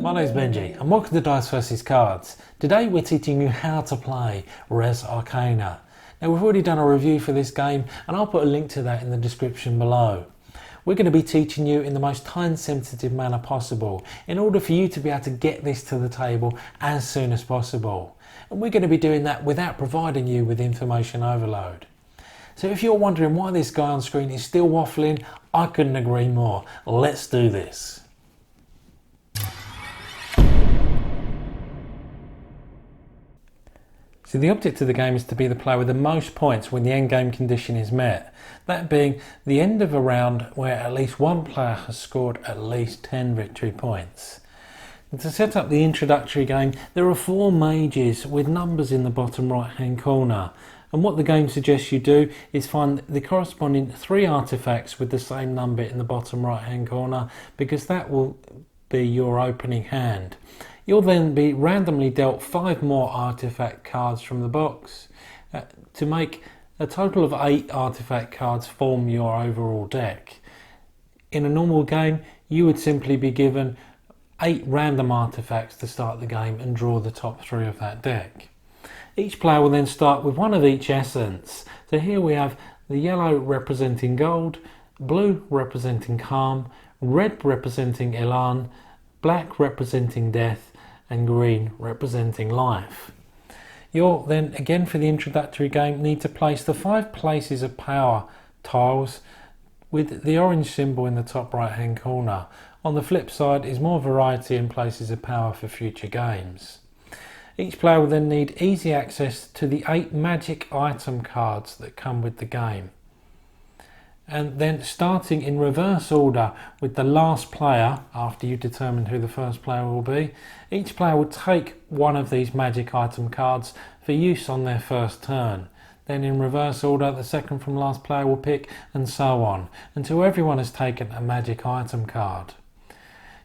My name's Benji and welcome to Dice vs Cards. Today we're teaching you how to play Res Arcana. Now we've already done a review for this game and I'll put a link to that in the description below. We're going to be teaching you in the most time sensitive manner possible in order for you to be able to get this to the table as soon as possible. And we're going to be doing that without providing you with information overload. So if you're wondering why this guy on screen is still waffling, I couldn't agree more. Let's do this. So the object of the game is to be the player with the most points when the end game condition is met. That being the end of a round where at least one player has scored at least 10 victory points. And to set up the introductory game, there are 4 mages with numbers in the bottom right hand corner. And what the game suggests you do is find the corresponding 3 artifacts with the same number in the bottom right hand corner, because that will be your opening hand. You'll then be randomly dealt 5 more artifact cards from the box to make a total of 8 artifact cards form your overall deck. In a normal game, you would simply be given 8 random artifacts to start the game and draw the top 3 of that deck. Each player will then start with one of each essence. So here we have the yellow representing gold, blue representing calm, red representing elan, black representing death, and green representing life. You'll then, again for the introductory game, need to place the 5 places of power tiles with the orange symbol in the top right hand corner. On the flip side is more variety in places of power for future games. Each player will then need easy access to the 8 magic item cards that come with the game. And then starting in reverse order with the last player, after you determine who the first player will be, each player will take one of these magic item cards for use on their first turn. Then in reverse order, the second from last player will pick, and so on, until everyone has taken a magic item card.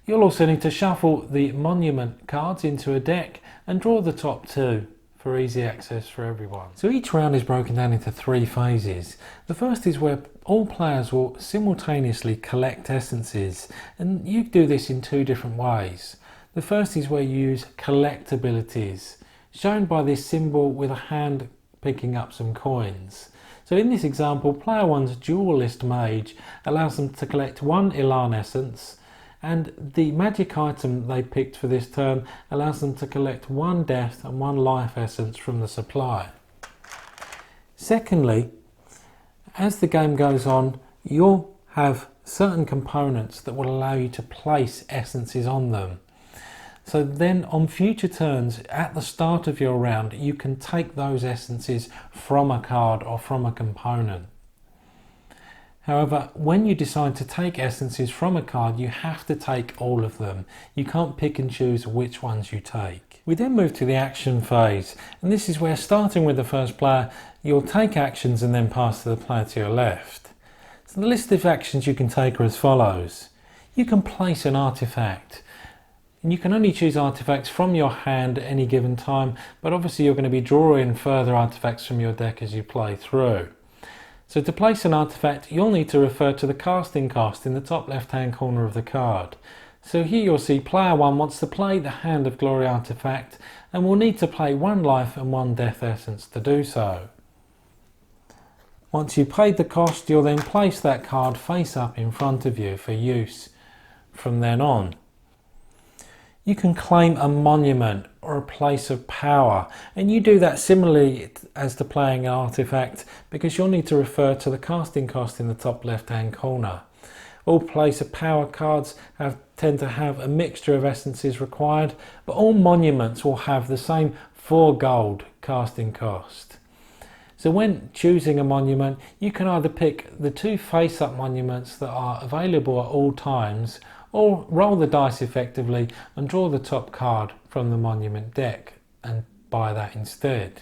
You'll also need to shuffle the monument cards into a deck and draw the top 2 for easy access for everyone. So each round is broken down into 3 phases. The first is where all players will simultaneously collect essences, and you do this in 2 different ways. The first is where you use collect abilities, shown by this symbol with a hand picking up some coins. So in this example, player 1's Duelist Mage allows them to collect 1 Elan essence, and the magic item they picked for this turn allows them to collect 1 death and 1 life essence from the supply. Secondly, as the game goes on, you'll have certain components that will allow you to place essences on them. So then on future turns, at the start of your round, you can take those essences from a card or from a component. However, when you decide to take essences from a card, you have to take all of them. You can't pick and choose which ones you take. We then move to the action phase, and this is where, starting with the first player, you'll take actions and then pass to the player to your left. So the list of actions you can take are as follows. You can place an artifact, and you can only choose artifacts from your hand at any given time, but obviously you're going to be drawing further artifacts from your deck as you play through. So to place an artifact, you'll need to refer to the casting cost in the top left hand corner of the card. So here you'll see player 1 wants to play the Hand of Glory artifact and will need to play 1 life and 1 death essence to do so. Once you've paid the cost, you'll then place that card face up in front of you for use from then on. You can claim a monument or a place of power, and you do that similarly as to playing an artifact, because you'll need to refer to the casting cost in the top left hand corner. All place of power cards tend to have a mixture of essences required, but all monuments will have the same 4 gold casting cost. So when choosing a monument, you can either pick the 2 face-up monuments that are available at all times, or roll the dice effectively and draw the top card from the monument deck and buy that instead.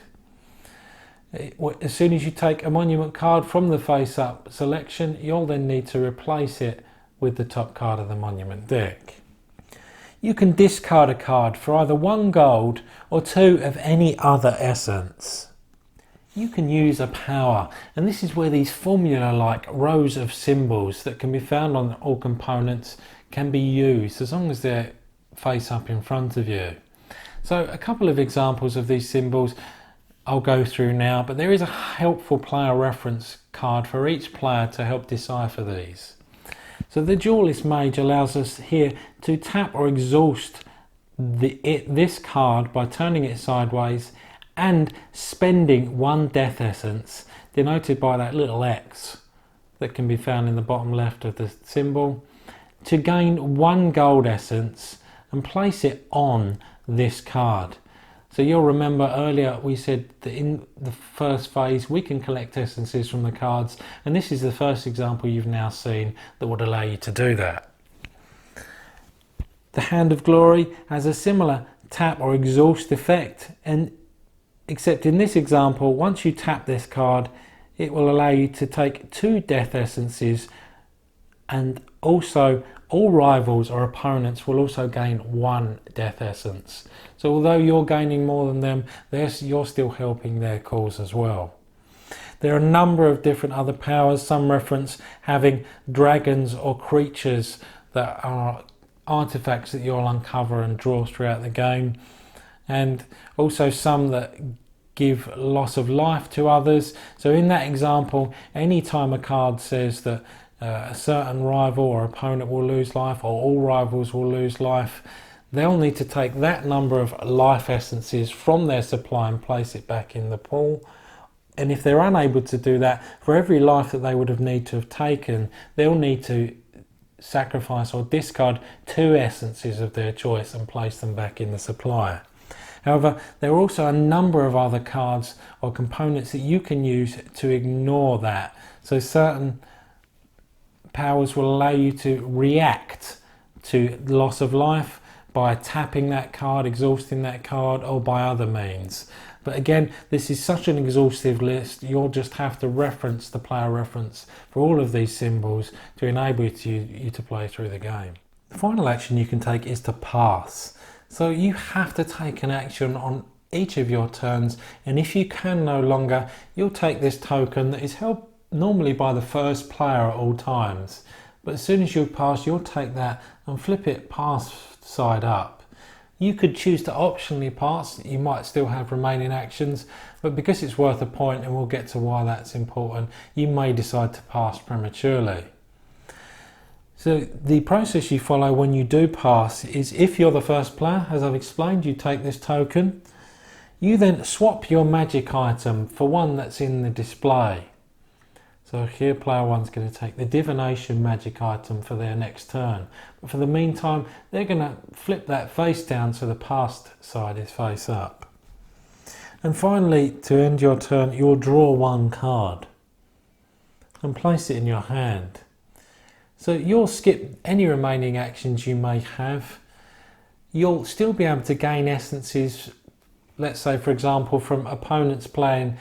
As soon as you take a monument card from the face-up selection, you'll then need to replace it with the top card of the monument deck. You can discard a card for either 1 gold or 2 of any other essence. You can use a power, and this is where these formula-like rows of symbols that can be found on all components can be used, as long as they're face up in front of you. So a couple of examples of these symbols I'll go through now, but there is a helpful player reference card for each player to help decipher these. So the Duelist Mage allows us here to tap or exhaust this card by turning it sideways and spending one death essence, denoted by that little X that can be found in the bottom left of the symbol, to gain one gold essence and place it on this card. So you'll remember earlier we said that in the first phase we can collect essences from the cards, and this is the first example you've now seen that would allow you to do that. The Hand of Glory has a similar tap or exhaust effect, and except in this example, once you tap this card, it will allow you to take 2 death essences, and also all rivals or opponents will also gain 1 death essence. So although you're gaining more than them, you're still helping their cause as well. There are a number of different other powers. Some reference having dragons or creatures that are artifacts that you'll uncover and draw throughout the game, and also some that give loss of life to others. So in that example, anytime a card says that a certain rival or opponent will lose life, or all rivals will lose life, they'll need to take that number of life essences from their supply and place it back in the pool. And if they're unable to do that, for every life that they would have need to have taken, they'll need to sacrifice or discard 2 essences of their choice and place them back in the supply. However, there are also a number of other cards or components that you can use to ignore that. So certain powers will allow you to react to loss of life by tapping that card, exhausting that card, or by other means. But again, this is such an exhaustive list, you'll just have to reference the player reference for all of these symbols to enable you to play through the game. The final action you can take is to pass. So you have to take an action on each of your turns, and if you can no longer, you'll take this token that is held normally by the first player at all times. But as soon as you pass, you'll take that and flip it pass side up. You could choose to optionally pass, you might still have remaining actions, but because it's worth a point, and we'll get to why that's important, you may decide to pass prematurely. So the process you follow when you do pass is, if you're the first player, as I've explained, you take this token, you then swap your magic item for one that's in the display. So here player 1's going to take the divination magic item for their next turn. But for the meantime, they're going to flip that face down so the passed side is face up. And finally, to end your turn, you'll draw 1 card and place it in your hand. So you'll skip any remaining actions you may have. You'll still be able to gain essences, let's say for example from opponents playing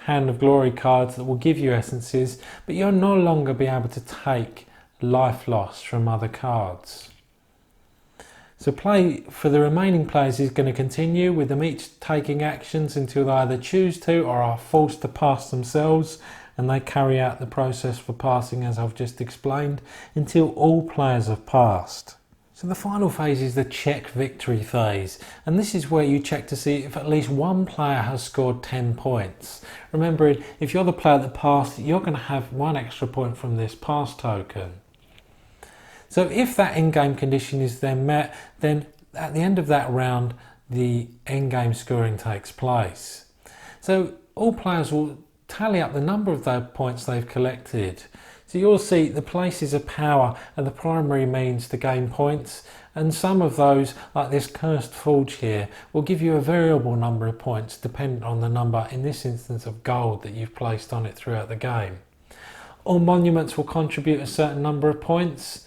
Hand of Glory cards that will give you essences, but you'll no longer be able to take life loss from other cards. So play for the remaining players is going to continue, with them each taking actions until they either choose to or are forced to pass themselves, and they carry out the process for passing as I've just explained until all players have passed. So the final phase is the check victory phase, and this is where you check to see if at least one player has scored 10 points. Remembering, if you're the player that passed, you're going to have 1 extra point from this pass token. So if that in-game condition is then met, then at the end of that round the end-game scoring takes place. So all players will tally up the number of the points they've collected. So you'll see the places of power are the primary means to gain points, and some of those, like this Cursed Forge here, will give you a variable number of points dependent on the number, in this instance of gold, that you've placed on it throughout the game. All monuments will contribute a certain number of points,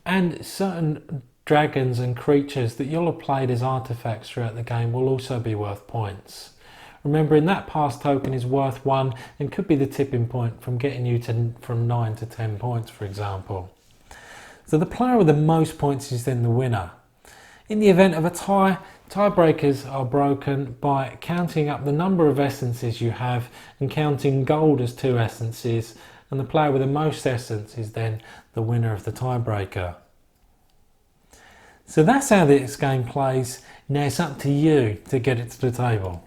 and certain dragons and creatures that you'll have played as artifacts throughout the game will also be worth points. Remembering that pass token is worth 1 and could be the tipping point from getting you from 9 to 10 points, for example. So the player with the most points is then the winner. In the event of a tie, tiebreakers are broken by counting up the number of essences you have and counting gold as 2 essences, and the player with the most essence is then the winner of the tiebreaker. So that's how this game plays. Now it's up to you to get it to the table.